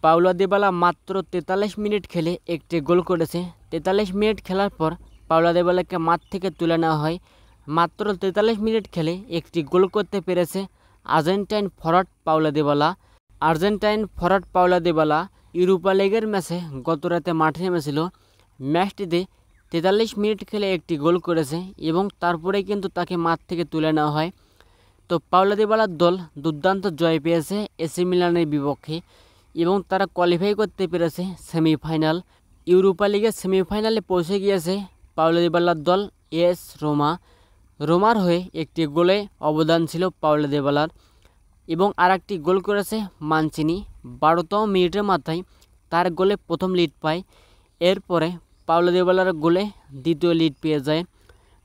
Paulo Dybala মাত্র 43 minute খেলে একটি গোল করেছে। 43 মিনিট খেলার পর পাওলো দিবালাকে মাঠ থেকে তুলে নেওয়া হয়। মাত্র 43 মিনিট খেলে একটি গোল করতে পেরেছে Argentine forward Paulo Dybala. Argentine forward Paulo Dybala Europa লিগের ম্যাচে গত রাতে মাঠে নেমেছিল। ম্যাচটিতে 43 মিনিট খেলে একটি গোল করেছে এবং তারপরে কিন্তু তাকে মাঠ থেকে তুলে নেওয়া হয়। তো পাওলো দিবালার দল দুর্দান্ত জয় পেয়েছে এসি মিলানের বিপক্ষে এবং তারা কোয়ালিফাই করতে পেরেছে সেমিফাইনাল। ইউরোপা লিগের সেমিফাইনালে পৌঁছে গিয়েছে পাওলো দিবালার দল এস রোমা। রোমার হয়ে একটি গোলে অবদান ছিল পাওলো দিবালার এবং আর একটি গোল করেছে মানচিনি। 12তম মিনিটের মাথায় তার গোলে প্রথম লিড পায়। এরপরে পাওলো দিবালার গোলে দ্বিতীয় লিড পেয়ে যায়।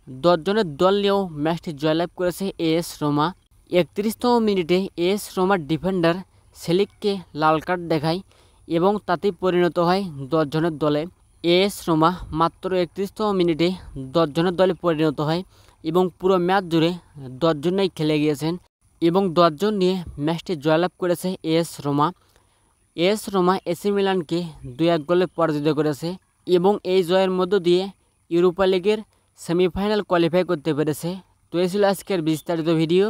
10 জনের দল নিয়েও ম্যাচটি জয়লাভ করেছে এস রোমা। 31তম মিনিটে এস রোমার ডিফেন্ডার সেলিককে লাল কার্ড দেখায় এবং তাতেই পরিণত হয় 10 জনের দলে। এস রোমা মাত্র 31তম মিনিটে 10 জনের দলে পরিণত হয় এবং পুরো ম্যাচ জুড়ে 10 জনেই খেলে গিয়েছেন এবং 10 জন নিয়ে ম্যাচটি জয়লাভ করেছে AS Roma. AS Roma AC মিলানকে 2-1 গোলে পরাজিত করেছে এবং এই জয়ের মধ্য দিয়ে ইউরোপা লিগের সেমিফাইনাল কোয়ালিফাই করতে পেরেছে। তো এই ছিল আজকের বিস্তারিত ভিডিও।